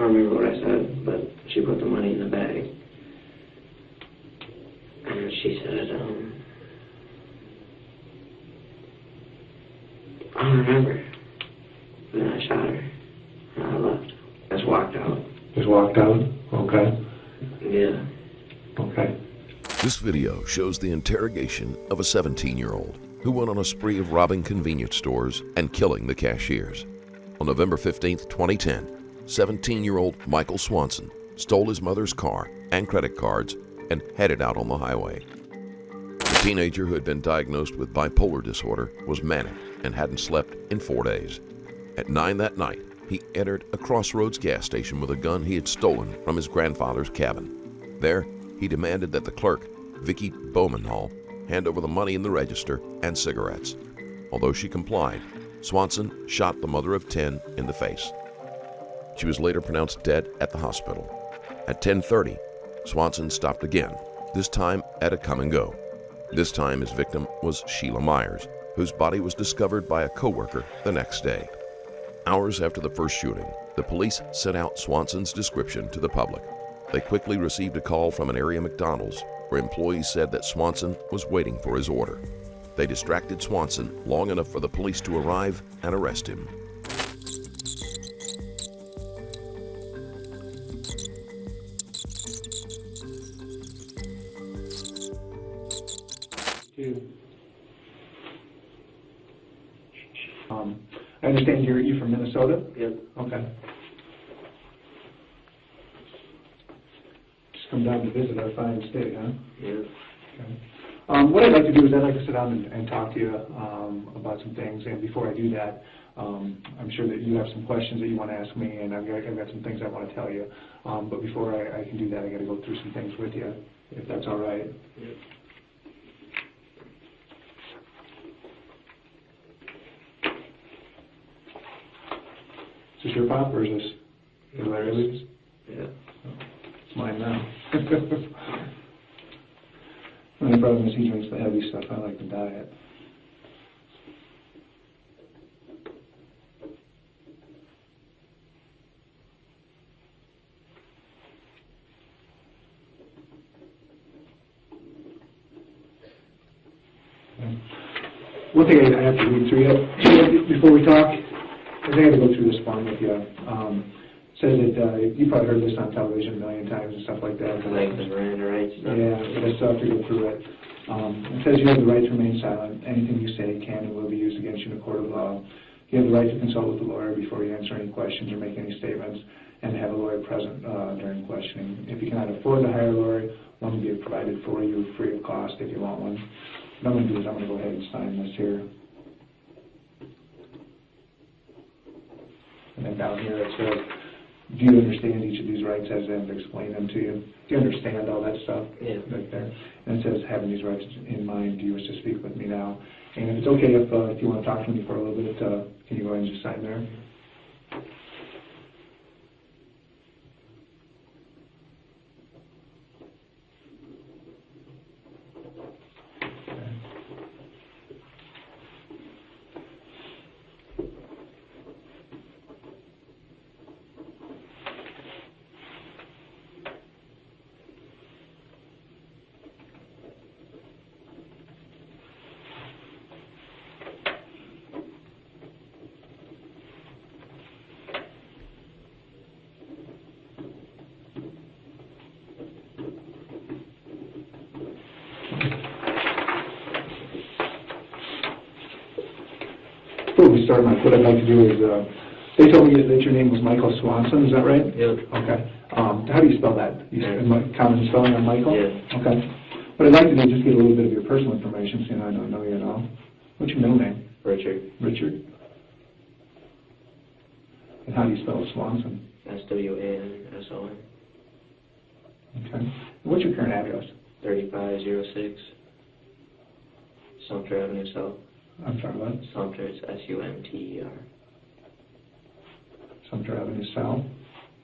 don't remember what I said, but she put the money in the bag. And she said, I don't remember. And then I shot her. And I left. Just walked out. Just walked out? Okay. Yeah. Okay. This video shows the interrogation of a 17-year-old who went on a spree of robbing convenience stores and killing the cashiers. On November 15th, 2010, 17-year-old Michael Swanson stole his mother's car and credit cards and headed out on the highway. The teenager, who had been diagnosed with bipolar disorder, was manic and hadn't slept in 4 days. At 9 that night, he entered a Crossroads gas station with a gun he had stolen from his grandfather's cabin. There, he demanded that the clerk, Vickey Bowman-Hall, hand over the money in the register and cigarettes. Although she complied, Swanson shot the mother of 10 in the face. She was later pronounced dead at the hospital. At 10:30, Swanson stopped again, this time at a come and go. This time his victim was Sheila Myers, whose body was discovered by a coworker the next day. Hours after the first shooting, the police sent out Swanson's description to the public. They quickly received a call from an area McDonald's where employees said that Swanson was waiting for his order. They distracted Swanson long enough for the police to arrive and arrest him. I understand you're from Minnesota? Yep. Okay. Just come down to visit our fine state, huh? Yep. Okay. What I'd like to do is I'd like to sit down and talk to you about some things. And before I do that, I'm sure that you have some questions that you want to ask me, and I've got some things I want to tell you. But before I can do that, I got to go through some things with you, if that's all right. Yep. Is this your pop, or is this Larry's? Yeah. It's mine now. The only problem is he drinks the heavy stuff. I like the diet. One thing I have to read through yet before we talk, I think I got to go through this form with you. It says that you probably heard this on television a million times and stuff like that. Like the Miranda rights stuff. Yeah, but I still have to go through it. It says you have the right to remain silent. Anything you say can and will be used against you in a court of law. You have the right to consult with a lawyer before you answer any questions or make any statements, and to have a lawyer present during questioning. If you cannot afford to hire a lawyer, one will be provided for you free of cost if you want one. What I'm going to do is I'm going to go ahead and sign this here. And then down here it says, do you understand each of these rights as I've explained them to you? Do you understand all that stuff? Yeah. Right there. And it says, having these rights in mind, do you wish to speak with me now? And if it's okay, if you want to talk to me for a little bit, can you go ahead and just sign there? Before we start, Mike, what I'd like to do is, they told me that your name was Michael Swanson, is that right? Yep. Okay. How do you spell that? Common spelling on Michael? Yeah. Okay. What I'd like to do is just get a little bit of your personal information, so I don't know you at all. What's your middle name? Richard. Richard. And how do you spell Swanson? SWANSON. Okay. And what's your current address? 3506 Sumter Avenue South. I'm sorry, what? Sumter, it's SUMTER. Sumter Avenue South.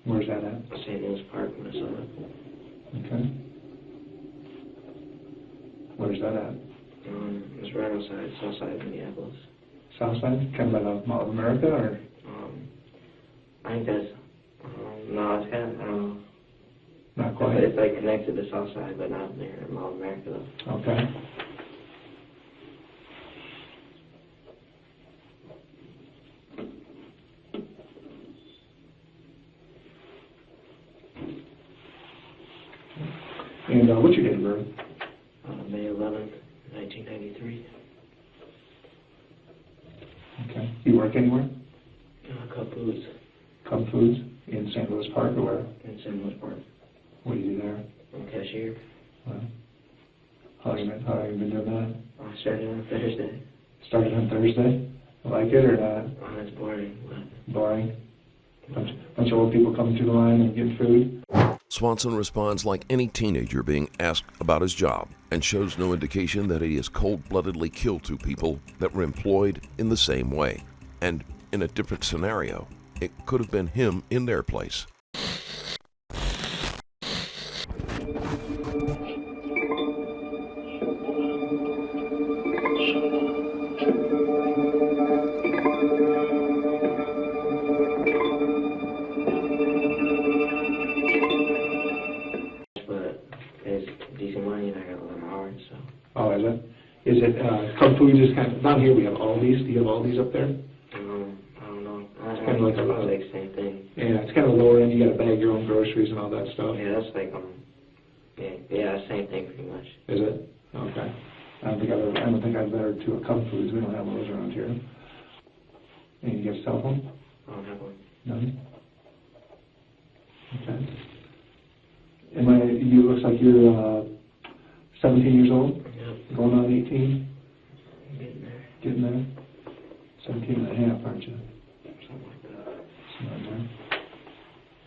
Where's that at? St. Louis Park, Minnesota. Okay. Where's that at? It's right outside, south side of Minneapolis. South side? Kind of by the Mall of America, or? I think that's No, it's kind of, I don't know. Not quite? It's like connected to South Side, but not near Mall of America, though. Okay. And what's your date of birth? May 11th, 1993. Okay. You work anywhere? Cup Foods Cub Foods in St. Louis Park or where? in St. Louis Park. What do you do there? I'm a cashier. Well, how long have you been doing that? I started on Thursday. Started on Thursday? Like it or not? Oh, it's boring, but Boring? Bunch of old people coming through the line and getting food? Swanson responds like any teenager being asked about his job and shows no indication that he has cold-bloodedly killed two people that were employed in the same way. And in a different scenario, it could have been him in their place. it's decent money and I got a lot of hours, so. Oh, is it? Is it, Cub Foods is kind of, down here we have Aldi's. Do you have Aldi's up there? I don't know. It's kind of like a like the same thing. Yeah, it's kind of lower end. You got to bag your own groceries and all that stuff. Yeah, that's like, yeah, same thing pretty much. Is it? Okay. I don't think I've better to a Cub Foods. We don't have those around here. And you have a cell phone? I don't have one. None? Okay. You looks like you're 17 years old? Yep. Going on 18? Getting there. Getting there? 17 and a half, aren't you? Something like that. Something like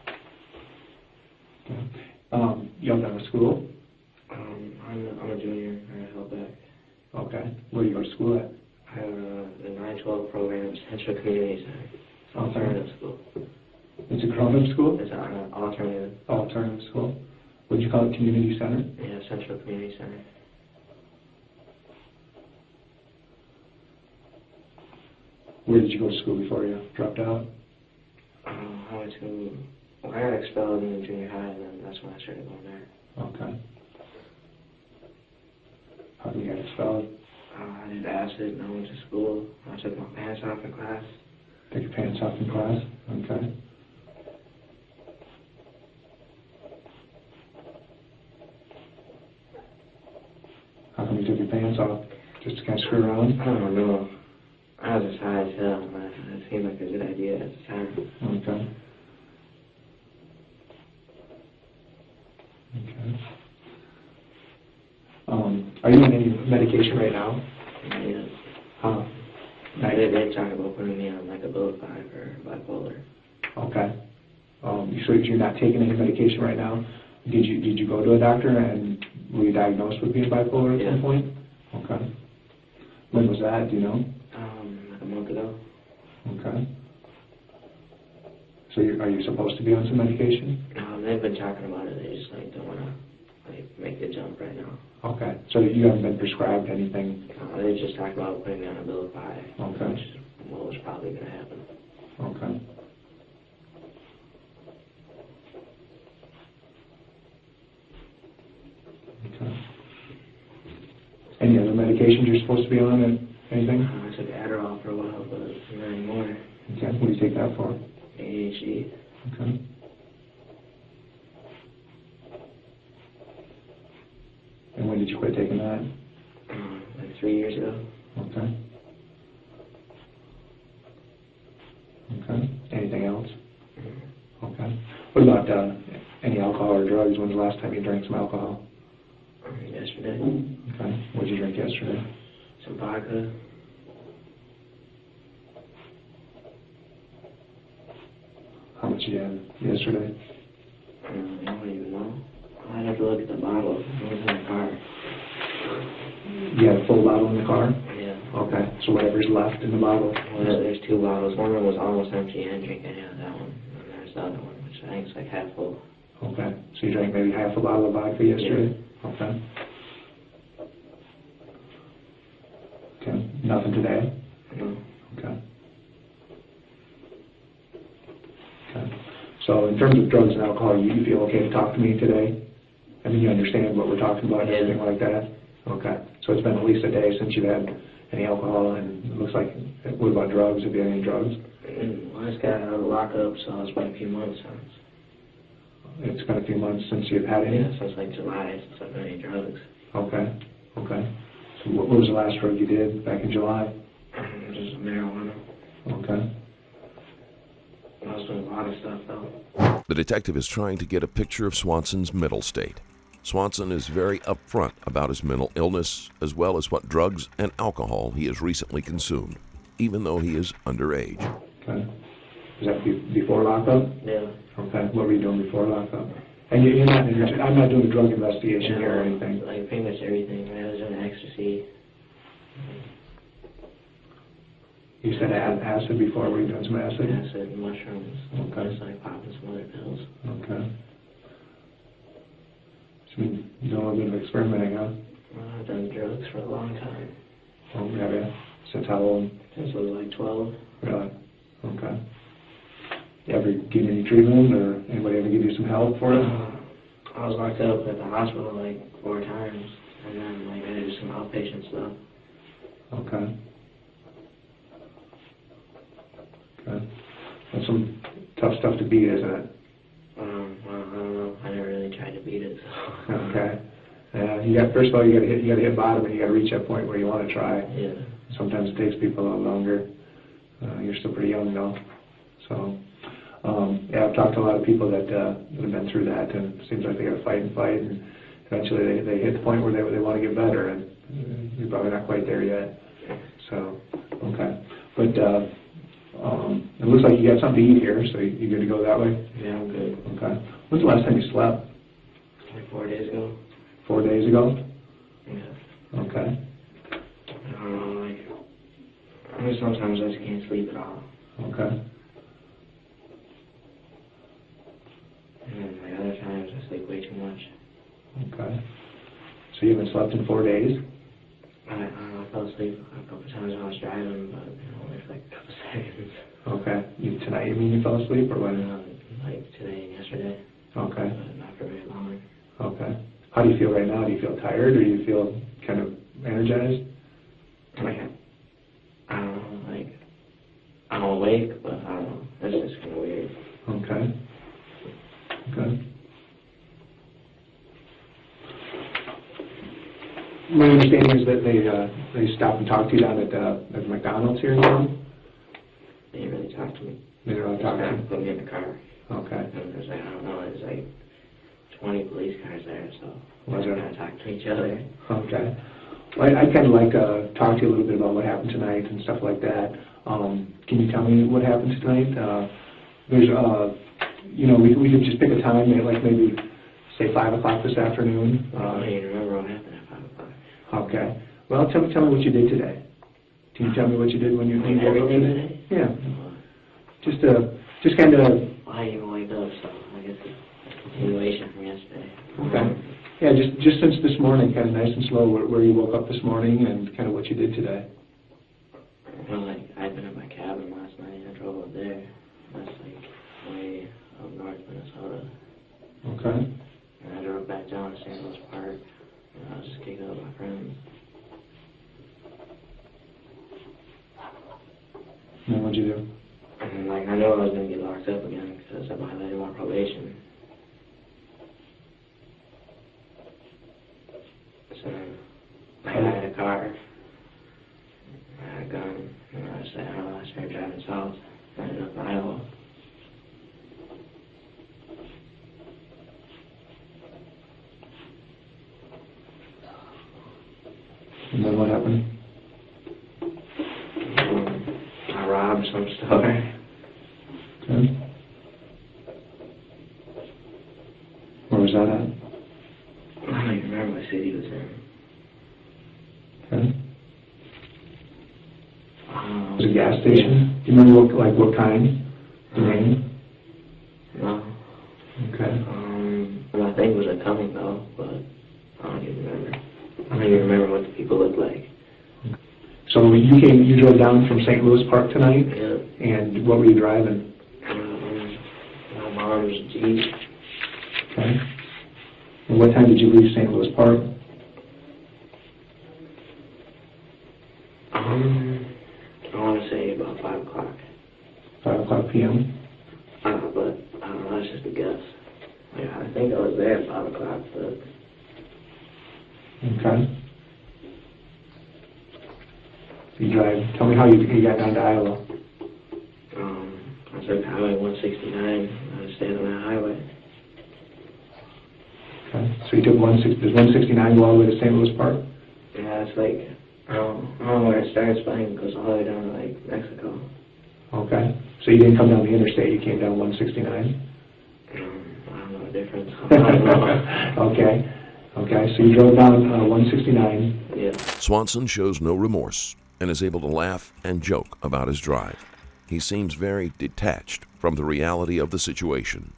that. Okay. You all done with school? I'm a junior. I held back. Okay. Where do you go to school at? I have the 912 program, Central Community Center. It's alternative school. It's a grown-up school? It's an alternative. Alternative school. What do you call it, community center? Yeah, Central Community Center. Where did you go to school before you dropped out? I went to, I got expelled in the junior high, and then that's when I started going there. Okay. How did you get expelled? I did acid, and I went to school. I took my pants off in class. Took your pants off in class? Okay. How come you took your pants off? Just to kind of screw around? I don't know. I was just high as hell, and it seemed like a good idea at the time. Okay. Okay. Are you on any medication right now? Yeah. Huh? They talk about putting me on like a Abilify or bipolar. Okay. So you're not taking any medication right now? Did you go to a doctor and were you diagnosed with being bipolar at some point? Okay. When was that? Do you know? Like a month ago. Okay. So are you supposed to be on some medication? They've been talking about it. They just like don't want to make the jump right now. Okay. So you haven't been prescribed anything? They just talked about putting me on Abilify. Okay. Which is what was probably going to happen. Okay. Okay. Any other medications you're supposed to be on? Anything? I took Adderall for a while, but not anymore. Okay. What do you take that for? ADHD. Okay. And when did you quit taking that? Like 3 years ago. Okay. Okay. Anything else? Okay. What about any alcohol or drugs? When's the last time you drank some alcohol? Yesterday. Okay. What did you drink yesterday? Some vodka. How much did you have yesterday? I don't even know. I'd have to look at the bottle. It was in the car. You had a full bottle in the car? Yeah. Okay. So whatever's left in the bottle? Well, there's two bottles. One of them was almost empty. I didn't drink any of that one. And there's the other one, which I think is like half full. Okay. So you drank maybe half a bottle of vodka yesterday? Yeah. Okay. Okay. Nothing today? No. Okay. Okay. So in terms of drugs and alcohol, you feel okay to talk to me today? I mean, you understand what we're talking about and everything like that? Okay. So it's been at least a day since you've had any alcohol, and it looks like, what about drugs? Have you had any drugs? Well, I just got out of lockup, so it's been a few months since. It's been a few months since you've had any? Yeah, since like July, since I've had any drugs. Okay. Okay. So what was the last drug you did back in July? Just marijuana. Okay. I was doing a lot of stuff, though. The detective is trying to get a picture of Swanson's mental state. Swanson is very upfront about his mental illness, as well as what drugs and alcohol he has recently consumed, even though he is underage. Okay. Is that before lockup? Yeah. Okay. What were you doing before lockup? And you're not, I'm not doing a drug investigation here or anything. Like pretty much everything. I was doing ecstasy. You said acid before. Were you doing some acid? Acid, mushrooms. Okay. Just like popping some other pills. Okay. So you're doing a little bit of experimenting, huh? Well, I've done drugs for a long time. Oh, have you? Since how old? Since I was like 12. Really? Okay. You ever get any treatment, or anybody ever give you some help for it? I was locked up at the hospital like 4 times, and then like I did some outpatient stuff. Okay. Okay. That's some tough stuff to beat, isn't it? Well, I don't know. I never really tried to beat it, so. Okay. First of all, you got to hit bottom, and you got to reach that point where you want to try. Yeah. Sometimes it takes people a lot longer. You're still pretty young, though. So, I've talked to a lot of people that have been through that, and it seems like they got to fight, and eventually they hit the point where they want to get better, and you're probably not quite there yet. So, okay. But it looks like you got something to eat here, so you good to go that way? Yeah, I'm good. Okay. When's the last time you slept? Like 4 days ago. 4 days ago? Yeah. Okay. I don't know, like, I mean, sometimes I just can't sleep at all. Okay. And then like other times I sleep way too much. Okay. So you haven't slept in 4 days? I fell asleep a couple times when I was driving, but only for like a couple seconds. Okay. Tonight, you mean you fell asleep, or when? Like today and yesterday. Okay. But not for very long. Okay. How do you feel right now? Do you feel tired, or do you feel kind of energized? Like, I don't know, like, I'm awake, but I don't know. That's just kind of weird. Okay. Okay. My understanding is that they stop and talk to you down at McDonald's here in town? They didn't really talk to me. They didn't really talk to you? Put me in the car. Okay. And there's like, I don't know, there's like 20 police cars there, so Was we're there? going to talk to each other. Okay. Well, I'd kind of like to talk to you a little bit about what happened tonight and stuff like that. Can you tell me what happened tonight? There's, we could just pick a time, like maybe, say, 5 o'clock this afternoon. I don't even remember what happened at 5 o'clock. Okay. Well, tell me what you did today. Can you tell me what you did when you woke up Everything today? today? Yeah. Just kind of. Well, I didn't even wake up, so I guess it's a continuation from yesterday. Okay. Yeah, just since this morning, kind of nice and slow, where you woke up this morning and kind of what you did today. Well, like, I'd been in my cabin last night. I drove up there. That's like way up north Minnesota. Okay. And I drove back down to St. Louis Park. And I was just kicking up with my friends. And then what'd you do? And like, I know I was going to get locked up again because I violated my probation. So I had a car, I had a gun, and I started driving south, ended up in Iowa. And then what happened? I robbed some store. Okay. Where was that at? I don't even remember what city it was in. Okay. Was it a gas station? Do you remember what kind? The name? No. Okay. Well, I think it was a coming though, but I don't even remember. I don't even remember what the people looked like. So you drove down from St. Louis Park tonight? Yeah. And what were you driving? About mom's Jeep. Okay. And what time did you leave St. Louis Park? I want to say about 5 o'clock. 5 o'clock p.m.? But I don't know, that's just a guess. Yeah, I think I was there at 5 o'clock, but... Okay. You drive. Tell me how you got down to Iowa. I took Highway 169. I stayed on that highway. Okay. So you took does 169 go all the way to St. Louis Park? Yeah, it's like, I don't know where it starts, but I think it goes all the way down to, like, Mexico. Okay. So you didn't come down the interstate, you came down 169? I don't know the difference. I don't know. Okay. Okay, so you drove down 169. Yeah. Swanson shows no remorse and is able to laugh and joke about his drive. He seems very detached from the reality of the situation.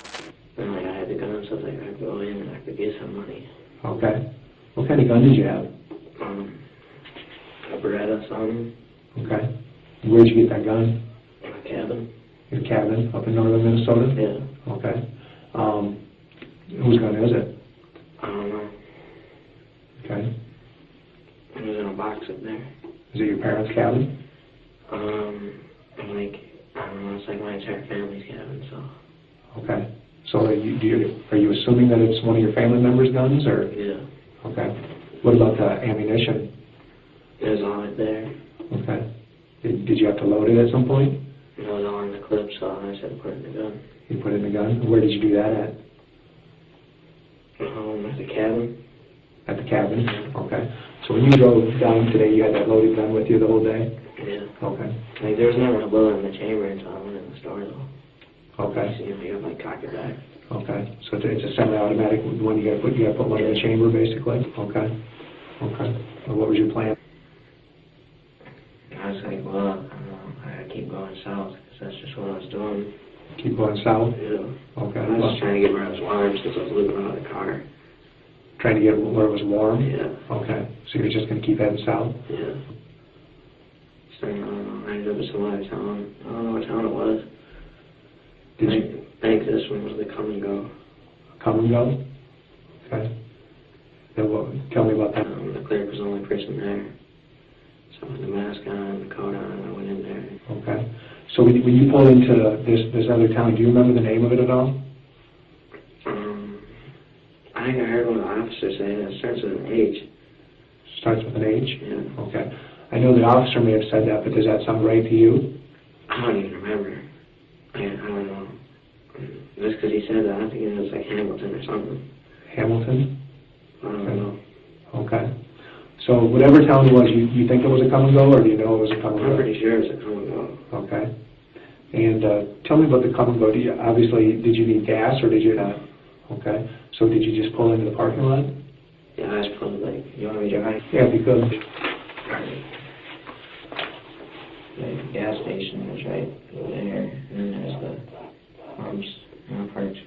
And like I had the gun, so like I could go in and I could get some money. Okay. What kind of gun did you have? A Beretta, something. Okay. Where'd you get that gun? In a cabin. Your cabin up in northern Minnesota? Yeah. Okay. Whose gun is it? I don't know. Okay. It was in a box up there. Is it your parents' cabin? Like, I don't know, it's like my entire family's cabin, so. Okay. So are you assuming that it's one of your family members' guns, or? Yeah. Okay. What about the ammunition? It was all right there. Okay. Did you have to load it at some point? It was all in the clip, so I just had to put it in the gun. You put it in the gun? Where did you do that at? At the cabin. At the cabin? Okay. So when you drove down today, you had that loaded gun with you the whole day? Yeah. Okay. Like, there was never a bullet in the chamber until I went in the store, though. Okay. So, you have, like, cock your back. Okay. So it's a semi-automatic one. You got to put one in the chamber, basically. Okay. Okay. Well, what was your plan? I was like, well, I don't know, I gotta keep going south, because that's just what I was doing. Keep going south. Yeah. Okay. I was just trying to get where I was warm since I was living out of the car. Trying to get where it was warm. Yeah. Okay. So you're just going to keep heading south. Yeah. So I don't know. I ended up in some other town. I don't know what town it was. I think this one was the Come and Go. Come and Go? Okay. Tell me about that. The clerk was the only person there. So with the mask on, the coat on, I went in there. Okay. So when you pulled into this other town, do you remember the name of it at all? I think I heard one of the officers say it starts with an H. Starts with an H? Yeah. Okay. I know the officer may have said that, but does that sound right to you? I don't even remember. I don't know. Just because he said that, I think it was like Hamilton or something. Hamilton? I don't know. Okay. So whatever town it was, you think it was a come and go, or do you know it was a come and go? I'm pretty sure it's a Come and Go. Okay. And tell me about the come and go. Obviously, did you need gas, or did you not? Okay. So did you just pull into the parking lot? Yeah, I just pulled, like, you want me to drive? Yeah, because... Right. The gas station is right there, and then there's the pumps, and the park's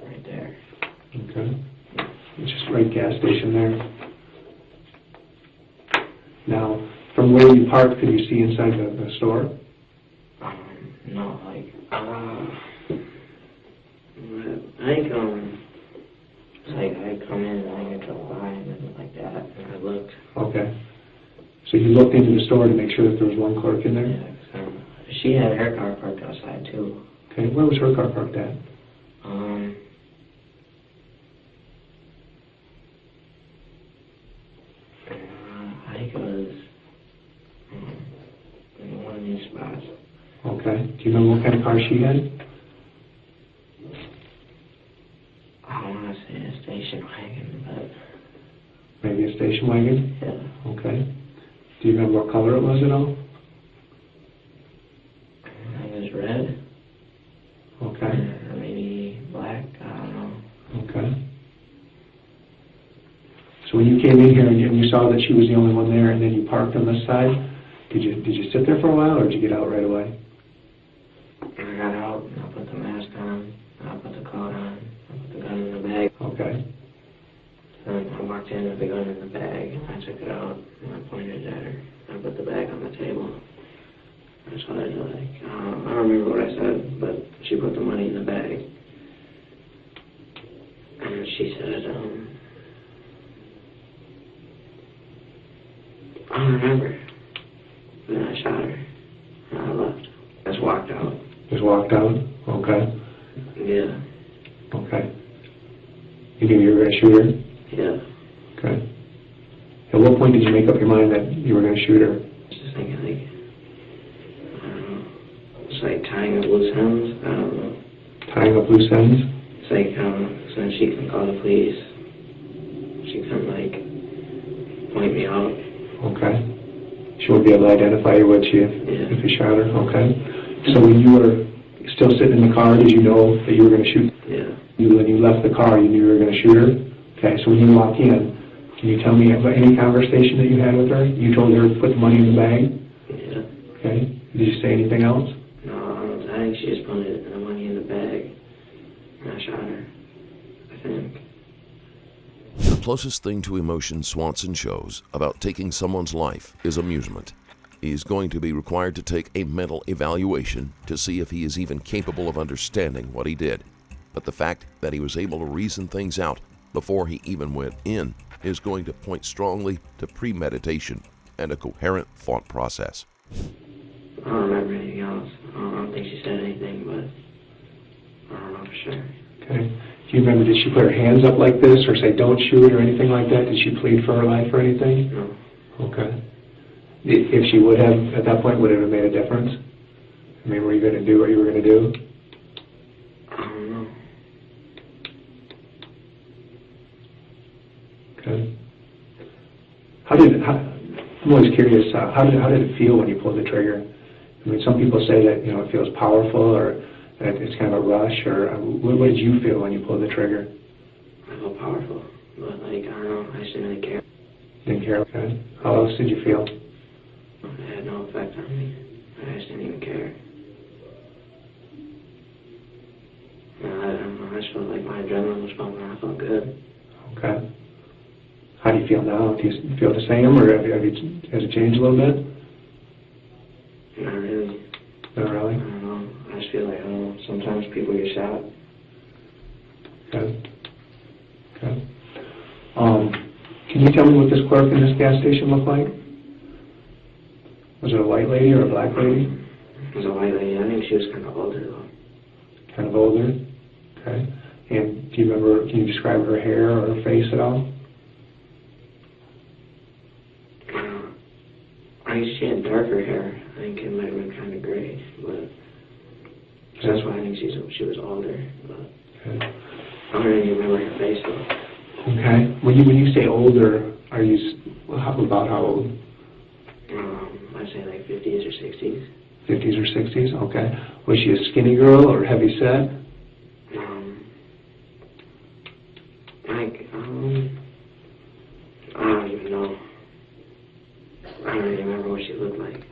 right there. Okay. Just right gas station there. Now, from where you parked, could you see inside the store? No, like, I think, like, I come in and I drove by and then like that, and I looked. Okay. So you looked into the store to make sure that there was one clerk in there? Yeah, she had her car parked outside too. Okay, where was her car parked at? I think it was in one of these spots. Okay. Do you remember what kind of car she had? I don't want to say a station wagon, but... Maybe a station wagon? Yeah. Okay. Do you remember what color it was at all? I think it was red. Okay. Or maybe black, I don't know. Okay. So when you came in here and you saw that she was the only one there and then you parked on this side, did you sit there for a while or did you get out right away? I got out and I put the mask on, I put the coat on, I put the gun in the bag. Okay. And I walked in with the gun in the bag and I took it out and I pointed at her. I put the bag on the table. That's what I did. Like, I don't remember what I said, but she put the money in the bag. she said, I don't remember. Then I shot her, and I left. Just walked out. Just walked out? Okay. Yeah. Okay. You knew you were going to shoot her? Yeah. Okay. At what point did you make up your mind that you were going to shoot her? Just thinking, like, I don't know. It's like tying up loose ends. I don't know. Tying up loose ends? It's like, so then she can call the police. She can, like, point me out. Okay. She won't be able to identify you, would she, if you shot her? Okay. So when you were still sitting in the car, did you know that you were going to shoot? Yeah. When you left the car, you knew you were going to shoot her? Okay, so when you walked in, can you tell me about any conversation that you had with her? You told her to put the money in the bag? Yeah. Okay. Did you say anything else? No, I think she just put the money in the bag, and I shot her, I think. The closest thing to emotion Swanson shows about taking someone's life is amusement. He's going to be required to take a mental evaluation to see if he is even capable of understanding what he did. But the fact that he was able to reason things out before he even went in is going to point strongly to premeditation and a coherent thought process. I don't remember anything else. I don't think she said anything, but I don't know for sure. Okay. Do you remember, did she put her hands up like this or say don't shoot or anything like that? Did she plead for her life or anything? No. Okay. If she would have, at that point, would it have made a difference? I mean, were you going to do what you were going to do? I don't know. Okay. I'm always curious, how did it feel when you pulled the trigger? I mean, some people say that, it feels powerful or that it's kind of a rush, or what did you feel when you pulled the trigger? I felt powerful, but, like, I don't know, I just didn't really care. Didn't care, okay. How else did you feel? It had no effect on me. I just didn't even care. I don't know, I just felt like my adrenaline was pumping. I felt good. Okay. How do you feel now? Do you feel the same, or has it changed a little bit? Not really. Not really? I don't know. I just feel like, I don't know, sometimes people get shot. Okay. Okay. Can you tell me what this clerk in this gas station looked like? Was it a white lady or a black lady? It was a white lady. I think she was kind of older, though. Kind of older? Okay. And do you remember, can you describe her hair or her face at all? I think she had darker hair. I think it might have been kind of gray, but that's why I think she was older. But okay. I don't really remember her face, though. Okay. When you say older, are you about how old? I'd say like 50s or 60s. 50s or 60s? Okay. Was she a skinny girl or heavy set? I don't even know. I don't even remember what she looked like.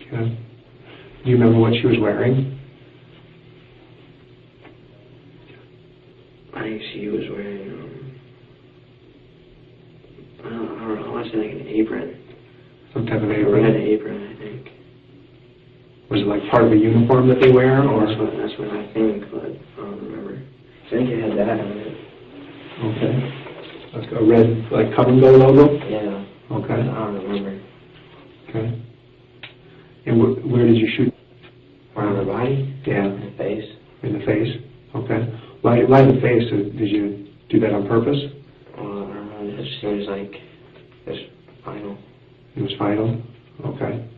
Okay. Do you remember what she was wearing? I think she was wearing, I don't know, I want to say like an apron. Some type of A apron? red apron, I think. Was it like part of a uniform that they wear, or? That's what I think, but I don't remember. I think it had that on it. Okay. Like a red, like Come and Go logo? Yeah. Okay. I don't remember. Okay. And where did you shoot? Around her body? Yeah. In the face. In the face? Okay. Why the face? Did you do that on purpose? I don't know. It just seems like it's final. It was final? Okay.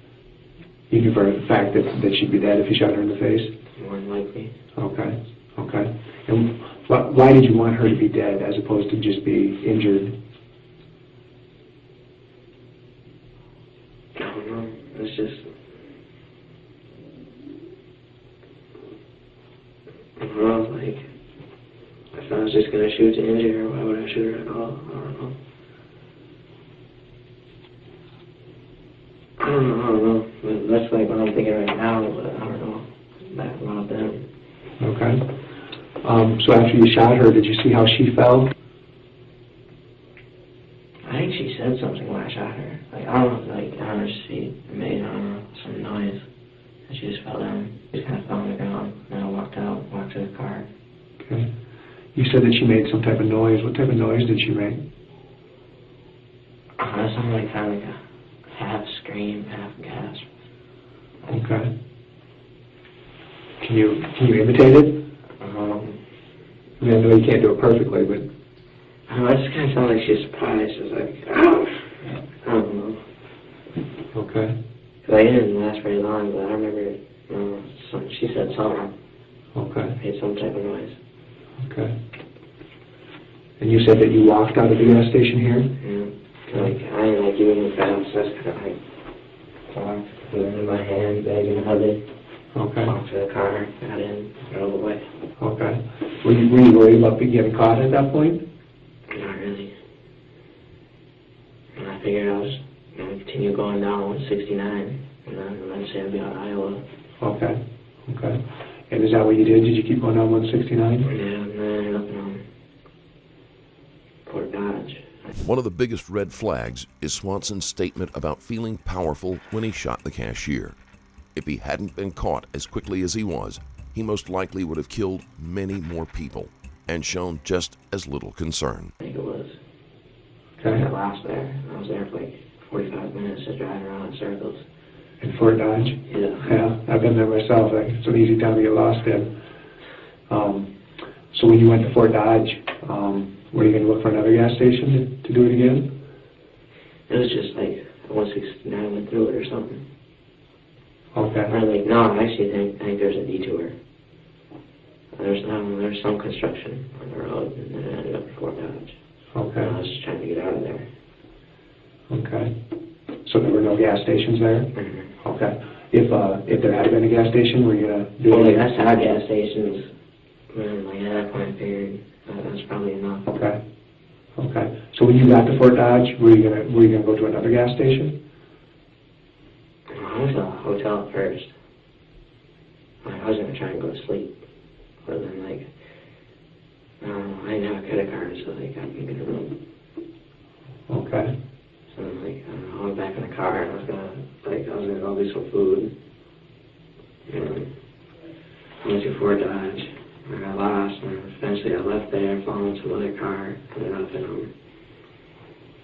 You knew for a fact that she'd be dead if you shot her in the face? More than likely. Okay. Okay. And why did you want her to be dead as opposed to just be injured? I don't know. It's just, I don't know, like, if I was just going to shoot to injure her, why would I shoot her at all? I don't know. I don't know. But that's like what I'm thinking right now, but I don't know that about them. Okay. So after you shot her, did you see how she felt? I think she said something when I shot her. Like, I don't know, like, on her seat, it made, I don't know, some noise. And she said that she made some type of noise. What type of noise did she make? That sounded like kind of like a half scream, half gasp. Okay. Can you imitate it? I mean, I know you can't do it perfectly, but... I don't know, it just kind of sounded like she was surprised. It was like, oh, I don't know. Okay. Because I didn't last very long, but I remember she said something. Okay. Made some type of noise. Okay. And you said that you walked out of the gas station here? Yeah. Like, I didn't like even move fast, so I just kind of like walked, put it in my hand, bag and held it. Okay. Walked to the car, got in, drove away. Okay. Were you worried about getting caught at that point? Not really. And I figured I was going to continue going down 169, and then eventually I'd be out of Iowa. Okay. Okay. And is that what you did? Did you keep going down 169? Yeah, and then I ended up in Fort Dodge. One of the biggest red flags is Swanson's statement about feeling powerful when he shot the cashier. If he hadn't been caught as quickly as he was, he most likely would have killed many more people and shown just as little concern. I think it was. Okay. I got lost there. I was there for like 45 minutes just driving around in circles. In Fort Dodge? Yeah. Yeah, I've been there myself. It's an easy town to get lost in. So when you went to Fort Dodge, were you going to look for another gas station to do it again? It was just like 169 went through it or something. Okay. Or like, no, I actually think there's a detour. There's some construction on the road, and then I ended up in Fort Dodge. Okay. I was just trying to get out of there. Okay. So there were no gas stations there? Mm-hmm. Okay. If there had been a gas station, were you going to do Well, it? like, I saw gas stations, and like, at that point I figured that was probably enough. Okay. Okay. So when you got to Fort Dodge, were you gonna go to another gas station? I went to a hotel at first. Like, I was going to try and go to sleep. But then, like, I didn't have a credit card, so like, I couldn't get a room. Okay. So like, I went back in the car and I was gonna go get some food. And I went to Fort Dodge. I got lost, and eventually I left there, followed into another car, ended up in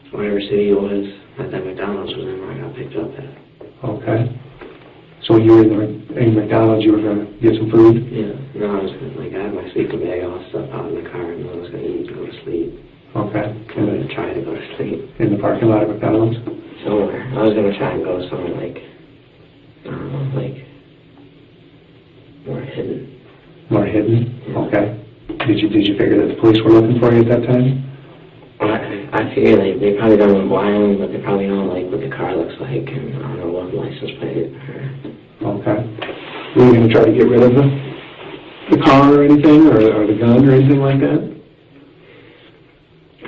whatever city it was that McDonald's was in where I got picked up at. Okay. So when you were in McDonald's, you were going to get some food? Yeah. No, I was gonna, like, I had my sleeping bag, all stuff out in the car, and I was gonna eat and go to sleep. Okay. And then try to go to sleep. In the parking lot of McDonald's? Somewhere. I was gonna try and go somewhere like, I don't know, like, more hidden. More hidden? Yeah. Okay. Did you figure that the police were looking for you at that time? Well, I figure like they probably don't know who I am, but they probably know like what the car looks like, and I don't know what license plate. Okay. Were you going to try to get rid of the car or anything, or the gun or anything like that?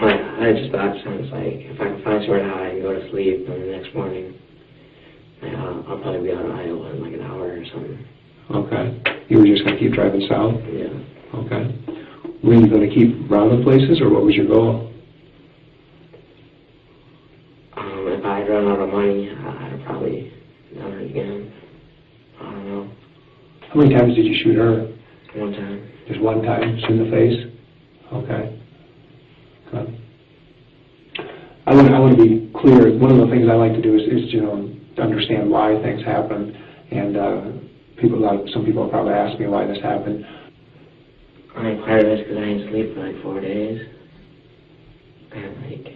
I just thought since like if I can find somewhere to hide and go to sleep, and the next morning I'll probably be out of Iowa in like an hour or something. Okay. You were just going to keep driving south? Yeah. Okay. Were you going to keep robbing places, or what was your goal? If I had run out of money, I'd have probably done it again. I don't know. How many times did you shoot her? One time. Just one time? Just in the face? Okay. Good. I want to be clear. One of the things I like to do is understand why things happen, and some people probably ask me why this happened. I think part of it is because I didn't sleep for like 4 days, and like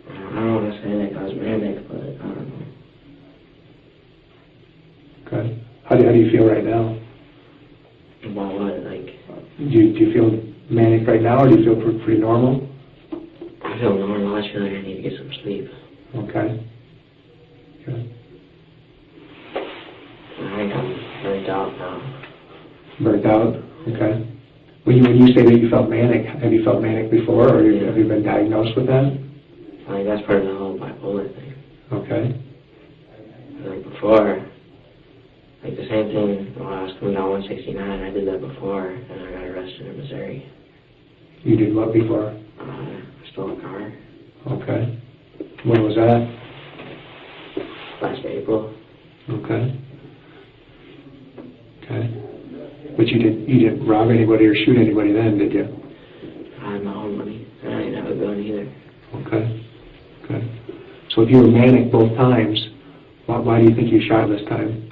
I don't want to say like I was manic, but I don't know. Okay. How do you feel right now? About what? Like, Do you feel manic right now, or do you feel pretty normal? I feel normal. I just feel like I need to get some sleep. Okay. Good. I think I'm burnt out now. Burnt out? Okay. When you say that you felt manic, have you felt manic before, or have you been diagnosed with that? I think that's part of the whole bipolar thing. Okay. Like before, like the same thing when I was coming down 169, I did that before, and I got arrested in Missouri. You did what before? I stole a car. Okay. When was that? Last April. Okay. Okay. But you didn't rob anybody or shoot anybody then, did you? I had my own money, and I didn't have a gun either. Okay. Okay. So if you were manic both times, why do you think you shot this time?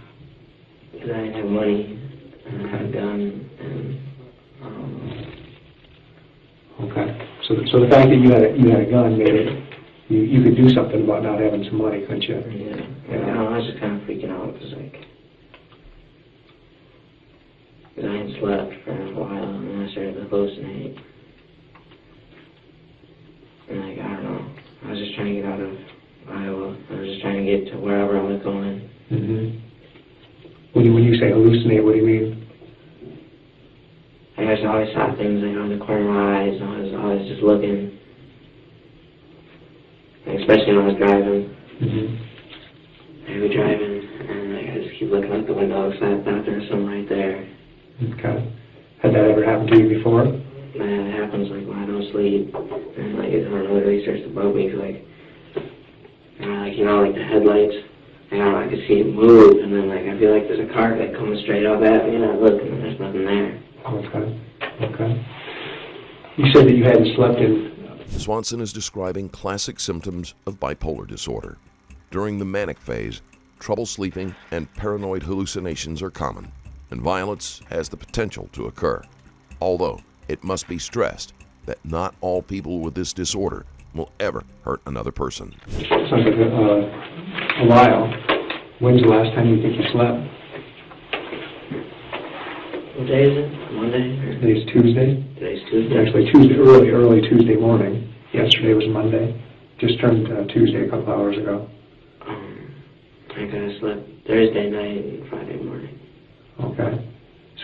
Because I didn't have money, and I had a gun, and Okay. So the fact that you had a gun made it, you could do something about not having some money, couldn't you? yeah. I was just kind of freaking out, because I hadn't slept for a while, and then I started to hallucinate. And I don't know, I was just trying to get out of Iowa. I was just trying to get to wherever I was going. Mm-hmm. When you say hallucinate, what do you mean? I just always saw things like on the corner of my eyes, and I was always just looking. Like, especially when I was driving. Mm-hmm. I'd be driving, and I just keep looking out the window, because I thought there was something right there. Okay. Had that ever happened to you before? Man, it happens like when I don't sleep, and like it really starts to bug me. Like the headlights. I could see it move, and then like I feel like there's a car like coming straight up at me, and I look, and there's nothing there. Okay. Okay. You said that you hadn't slept in. Swanson is describing classic symptoms of bipolar disorder. During the manic phase, trouble sleeping and paranoid hallucinations are common, and violence has the potential to occur. Although it must be stressed that not all people with this disorder will ever hurt another person. Sounds like a while. When's the last time you think you slept? What day is it? Monday? Today's Tuesday. Today's Tuesday. Actually, Tuesday, early Tuesday morning. Yesterday was Monday. Just turned Tuesday a couple hours ago. I think I slept Thursday night and Friday morning. Okay.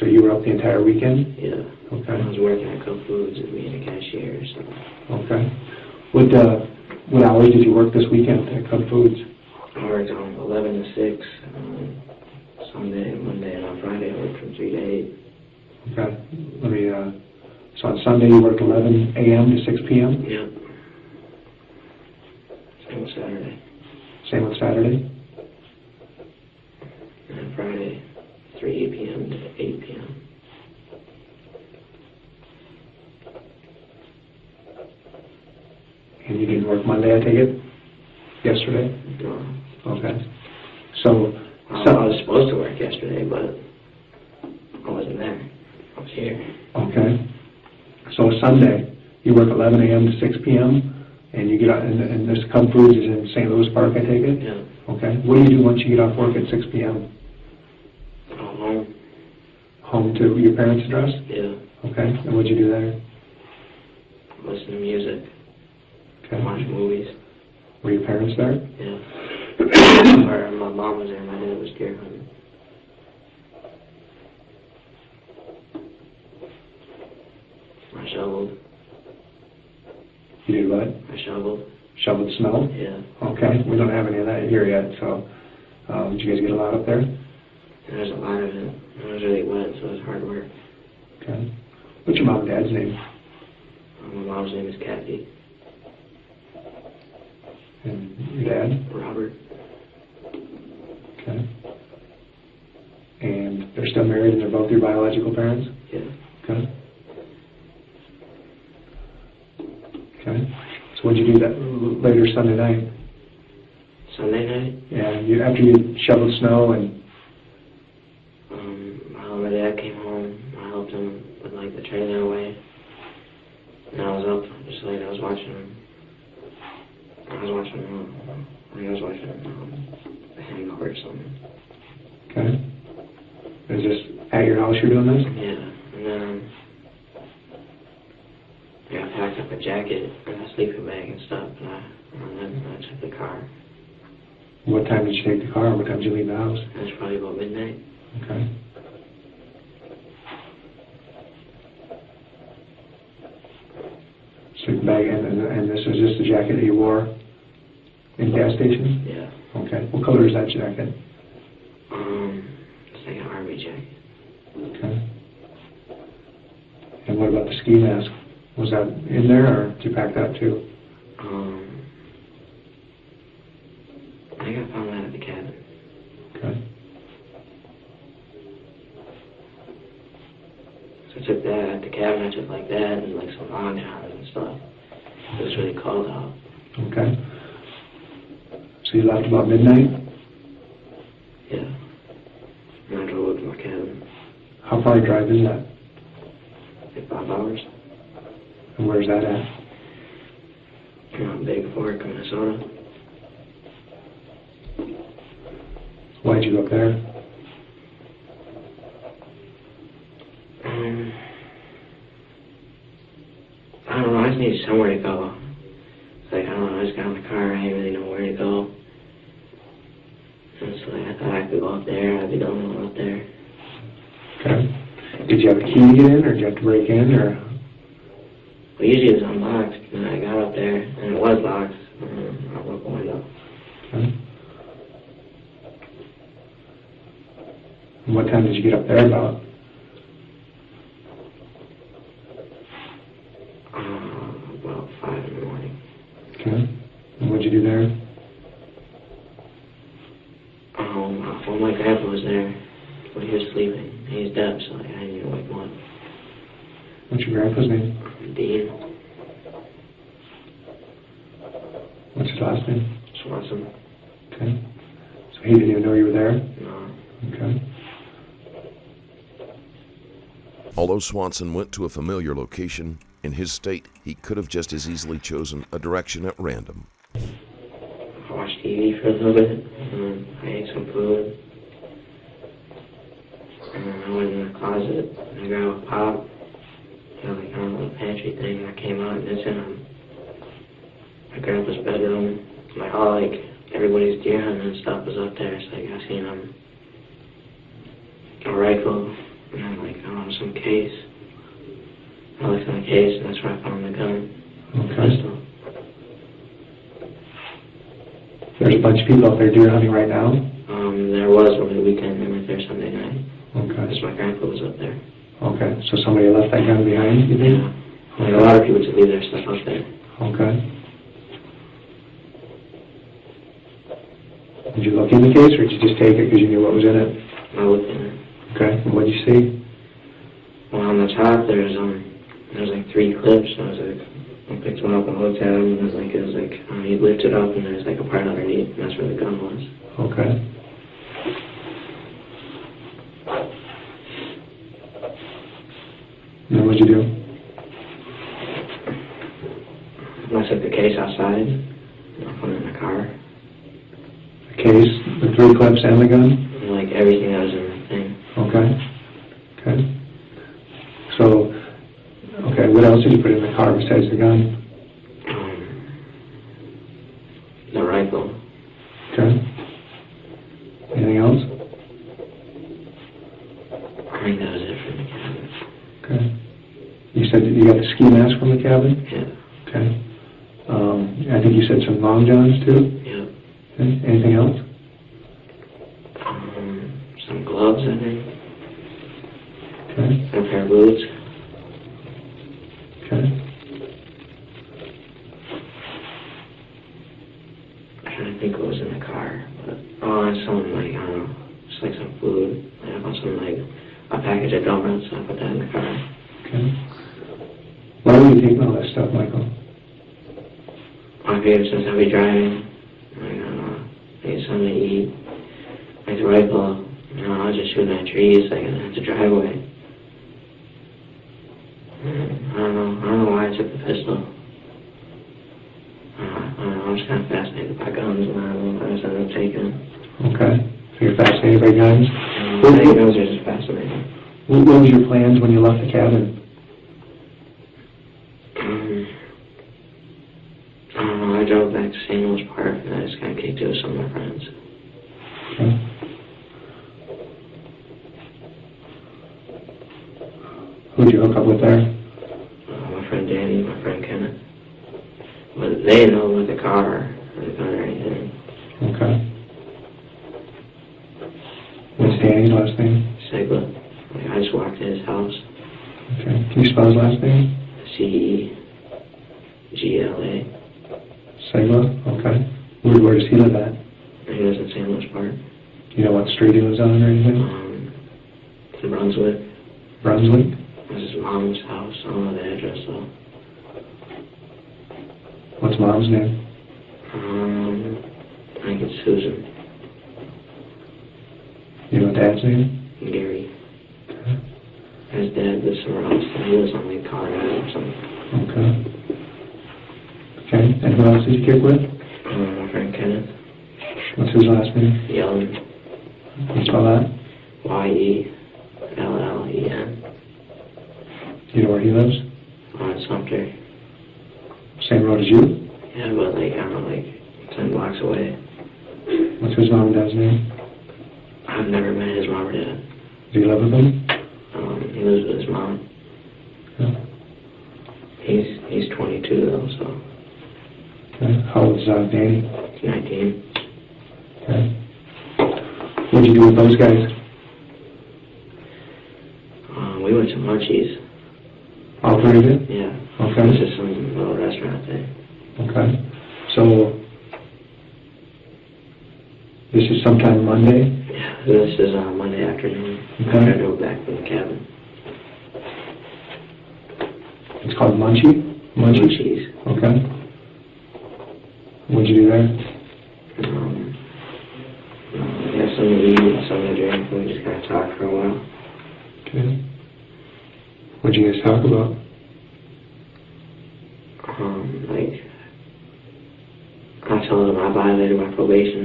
So you were up the entire weekend? Yeah. Okay. I was working at Foods and being a cashier. So. Okay. What hours did you work this weekend at Cub Foods? I worked on 11 to 6 Sunday and Monday, and on Friday I worked from 3 to 8. Okay. So on Sunday you worked 11 a.m. to 6 p.m.? Yep. Same with Saturday. Same with Saturday? And on Friday, 3 p.m. to 8 p.m. And you didn't work Monday, I take it? Yesterday? No. Okay. So I was supposed to work yesterday, but I wasn't there. I was here. Okay. So Sunday, you work 11 a.m. to 6 p.m., and you get out, and this Cub Foods is in St. Louis Park, I take it? Yeah. Okay. What do you do once you get off work at 6 p.m.? Home. Home to your parents' address? Yeah. Okay. And what'd you do there? Listen to music. Okay. Watch movies. Were your parents there? Yeah. Or my mom was there, my dad was deer hunting. I shoveled. You did what? I shoveled. Shoveled snow? Yeah. Okay. We don't have any of that here yet, so did you guys get a lot up there? There's a lot of it. It was really wet, so it was hard work. Okay. What's your mom and dad's name? My mom's name is Kathy. And your dad? Robert. Okay. And they're still married and they're both your biological parents? Yeah. Okay. Okay. So what'd you do that later Sunday night? Sunday night? Yeah, after you shoveled snow and... my dad came home. I helped him with like the trailer away. And I was up just like I was watching The Hangover or something. Okay. Is this at your house you're doing this? Yeah. And then I packed up a jacket and a sleeping bag and stuff, and then I took the car. What time did you take the car? What time did you leave the house? It was probably about midnight. Okay. Sleeping bag, and this is just the jacket that you wore in gas station? Yeah. Okay. What color is that jacket? It's like an army jacket. Okay. And what about the ski mask? Was that in there, or did you pack that too? I think I found that at the cabin. Okay. took that, the cabin I took like that, and like some long johns and stuff. It was really cold out. Okay. So you left about midnight? Yeah. And I drove up to my cabin. How far a drive is that? Like 5 hours. And where's that at? Big Fork, Minnesota. Why'd you go up there? I don't know, I just needed somewhere to go. It's like, I don't know, I just got in the car, I didn't really know where to go. And so I thought I could go up there, I'd be the only one up there. Okay. Did you have a key to get in, or did you have to break in, or? Well, usually it was unlocked, and I got up there, and it was locked. I broke the window. Okay. And what time did you get up there about? About 5 in the morning. Okay. And what'd you do there? Well, my grandpa was there, but he was sleeping. He's deaf, so I didn't even wake him up. What's your grandpa's name? Dean What's his last name? Swanson. Okay. So he didn't even know you were there? No. Okay. Although Swanson went to a familiar location, in his state, he could have just as easily chosen a direction at random. I watched TV for a little bit, and I ate some food. And then I went in the closet, and I grabbed a pop, like on a little pantry thing, and I came out, and it's in my grandpa's bedroom. Like all everybody's deer hunting and stuff was up there. It's like I seen a rifle, and then some case. I looked in the case, and that's where I found the gun. Okay. Pistol. There's a bunch of people out there deer hunting right now? There was over the weekend. They went there Sunday night. Okay. Because my grandpa was up there. Okay. So somebody left that gun behind, you think? Yeah. Like a lot of people just leave their stuff up there. Okay. Did you look in the case, or did you just take it because you knew what was in it? I looked in it. Okay. And what did you see? Well, on the top, there's like 3 clips. I was like, I picked one up and looked at them, and it was like he lifted up, and there's like a part underneath, and that's where the gun was. Okay. And what'd you do? I took the case outside, and I put it in the car. The case, the 3 clips, and the gun? And like everything that was in the thing. Okay. Okay. So, okay, what else did you put in the car besides the gun? The rifle. Okay. Anything else? I think that was it from the cabin. Okay. You said that you got the ski mask from the cabin? Yeah. Okay. I think you said some long johns too? Yeah. Okay. Anything else? Some gloves, I think. Okay. A pair of boots. Okay. I'm trying to think what was in the car. But, and some, I don't know, just like some food. I found some, a package of donuts, so I put that in the car. Okay. Why were you taking all that stuff, Michael? I figured since I'll be driving, I need something to eat. Like the rifle, I was just shooting at trees, I had to drive away. I don't know why I took the pistol. I was just kind of fascinated by guns, and I just ended up taking them. Okay. So you're fascinated by guns? I think guns are just fascinating. What was your plans when you left the cabin? I don't know, I drove back to St. Louis Park, and I just kind of kicked it with some of my friends. Okay. Who'd you hook up with there? My friend Danny, my friend Kenneth. But they didn't know about the car or the gun or anything. Okay. What's Danny's last name? Segla. I just walked to his house. Okay. Can you spell his last name? C-E-G-L-A. Segla? Okay. Where does he live at? He lives in St. Louis Park. You know what street he lives on or anything? In Brunswick. Brunswick? It was his mom's house. I don't know the address though. What's mom's name? I think it's Susan. You know dad's name? Gary. Okay. His dad lives somewhere else. He lives on Lake Colorado or something. Okay. Okay. And who else did you kick with? My friend Kenneth. What's his last name? Yellen. Can you spell that? Yellen. You know where he lives? On Sumter. Same road as you? Yeah, but like, I don't know, like 10 blocks away. What's his mom and dad's name? I've never met his mom or dad. Do you live with him? He lives with his mom. Yeah. He's 22 though, so. Okay. How old is Danny? He's 19. Okay. What did you do with those guys? We went to Munchies. All three of you? Yeah. Okay. It was just some little restaurant there. Okay. So, this is sometime Monday? Yeah, this is Monday afternoon. Okay. After I drove back from the cabin. It's called Munchie? Munchies. Okay. What'd you do there? We have something to eat, something to drink, and we just kind of talked for a while. Okay. What'd you guys talk about? Like, I told him I violated my probation.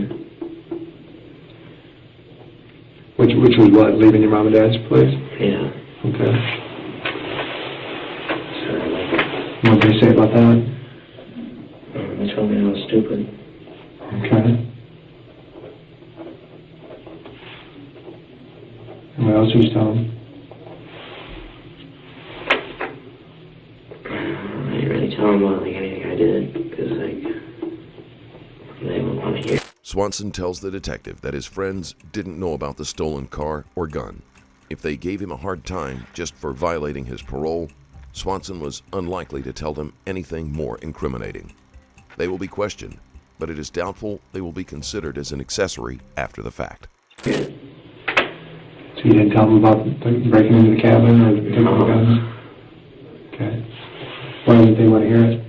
Which was what? Leaving your mom and dad's place? Yeah. Okay. So, like, What did they say about that? they told me I was stupid. Okay. And what else did you tell them? I didn't really tell them about like anything I did because like they wouldn't want to hear. Swanson tells the detective that his friends didn't know about the stolen car or gun. If they gave him a hard time just for violating his parole, Swanson was unlikely to tell them anything more incriminating. They will be questioned, but it is doubtful they will be considered as an accessory after the fact. So you didn't tell them about breaking into the cabin or taking the guns? Okay. Why didn't they want to hear it?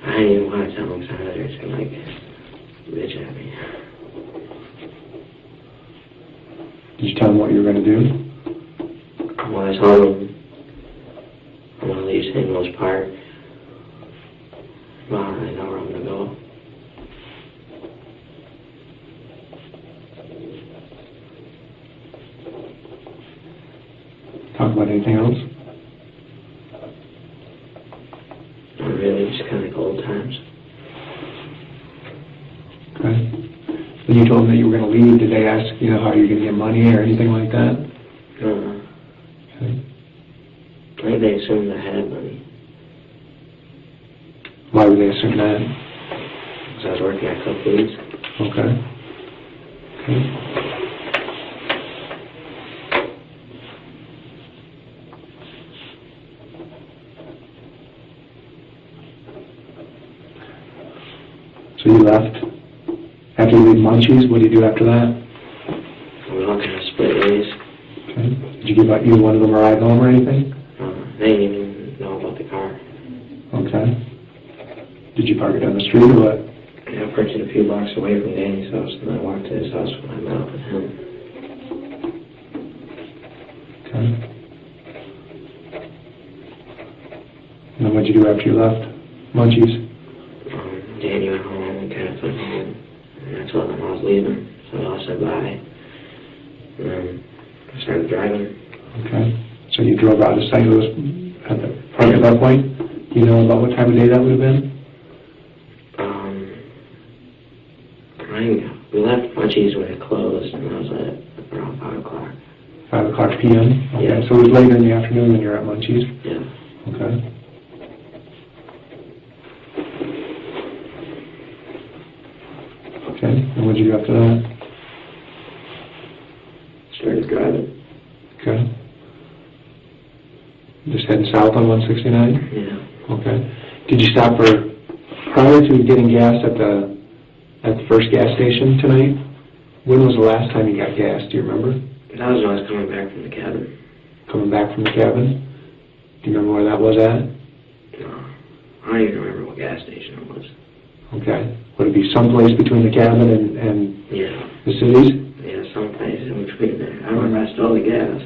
I didn't even want to tell them because I know they're just gonna like bitch at me. Did you tell them what you were going to do? Well, I told them I'm gonna leave St. Louis Park. Well, I don't really know where I'm gonna go. Talk about anything else? Not really, just kind of like old times. Okay. When you told them that you were going to leave, did they ask, how you're going to get money or anything like that? No. Okay. I think they assumed I had money. Why would they assume that? Because I was working at Cook Foods. Okay. Okay. So you left. After you leave Munchies, what do you do after that? We all kind of split ways. Okay. Did you give either one of them a ride home or anything? They didn't even know about the car. Okay. Did you park it down the street or what? I parked it a few blocks away from Danny's house, and I walked to his house when I met up with him. Okay. And then what did you do after you left Munchies? Danny went home and kind of put me in, and I told them I was leaving, so they all said bye. And then I started driving. Okay. So you drove out of St. Louis at the park at that point? Do you know about what time of day that would have been? We left Munchies when it closed, and that was at around 5 o'clock. 5 o'clock p.m.? Okay. Yeah. So it was later in the afternoon when you were at Munchies? Yeah. Okay. Okay. And what did you do after that? Started driving. Okay. Just heading south on 169? Yeah. Okay. Did you stop prior to getting gas at the first gas station tonight? When was the last time you got gas? Do you remember? That was when I was coming back from the cabin. coming back from the cabin? Do you remember where that was at? No, I don't even remember what gas station it was. Okay. Would it be someplace between the cabin and Yeah. the cities? Yeah, someplace in between there. I remember I stole the gas.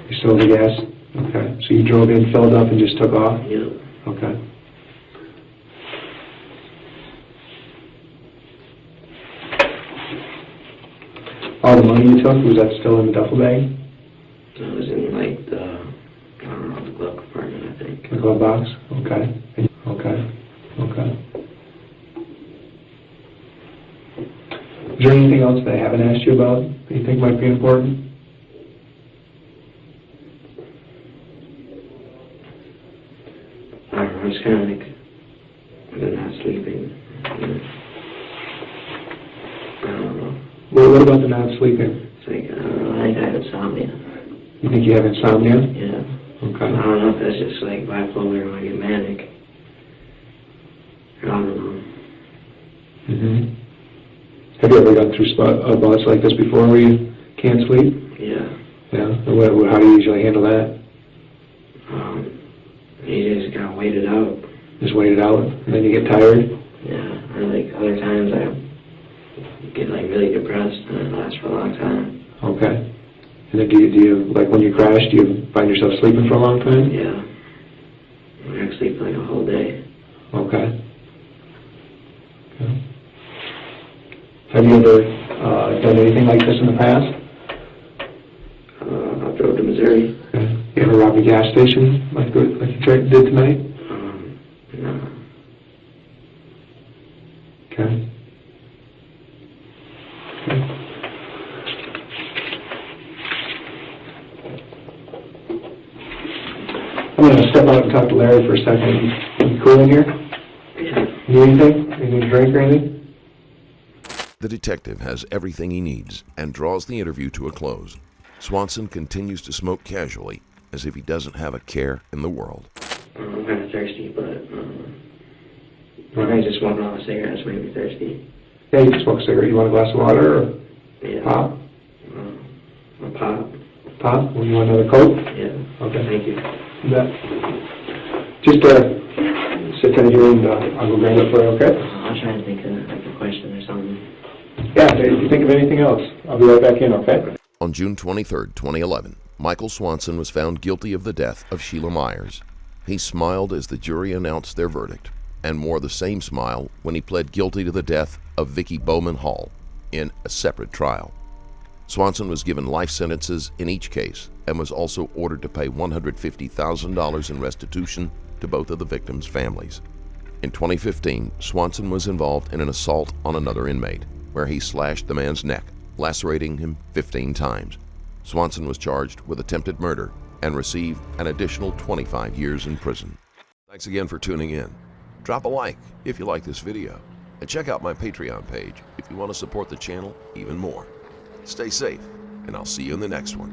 You stole the gas? Okay. So you drove in, filled up, and just took off? Yep. Okay. All the money you took, was that still in the duffel bag? It was in like I don't know, the glove compartment, I think. The glove box? Okay. Okay. Okay. Is there anything else they haven't asked you about that you think might be important? I don't know, it's kind of like I'm not sleeping. I don't know. Well, what about the not sleeping? It's like, I don't know, I think I have insomnia. You think you have insomnia? Yeah. Okay. I don't know if that's just like bipolar or I get manic. I don't know. Mm-hmm. Have you ever gone through bouts like this before where you can't sleep? Yeah. Yeah? And how do you usually handle that? You just gotta wait it out. Just wait it out, and then you get tired? Yeah. Or like other times I get like really depressed and it lasts for a long time. Okay. And then do you like when you crash, do you find yourself sleeping for a long time? Yeah. I sleep like a whole day. Okay. Okay. Have you ever done anything like this in the past? I drove to Missouri. Okay. You ever robbed a gas station like you did tonight? No. Okay. Okay. I'm going to step out and talk to Larry for a second. You cool in here? Yeah. Need anything? Anything to drink or anything? The detective has everything he needs and draws the interview to a close. Swanson continues to smoke casually, as if he doesn't have a care in the world. I'm kind of thirsty, but I just smoking all the cigarettes made me thirsty. Yeah, you can smoke a cigarette. You want a glass of water or Yeah. pop? A pop. Pop? Well, you want another Coke? Yeah. Okay. Thank you. You bet. Just sit down here and I'll go grab it for you, okay? I'll try and think of like a question or something. Yeah, if you think of anything else, I'll be right back in, okay? On June 23, 2011, Michael Swanson was found guilty of the death of Sheila Myers. He smiled as the jury announced their verdict, and wore the same smile when he pled guilty to the death of Vickey Bowman-Hall in a separate trial. Swanson was given life sentences in each case and was also ordered to pay $150,000 in restitution to both of the victims' families. In 2015, Swanson was involved in an assault on another inmate, where he slashed the man's neck, lacerating him 15 times. Swanson was charged with attempted murder and received an additional 25 years in prison. Thanks again for tuning in. Drop a like if you like this video, and check out my Patreon page if you want to support the channel even more. Stay safe, and I'll see you in the next one.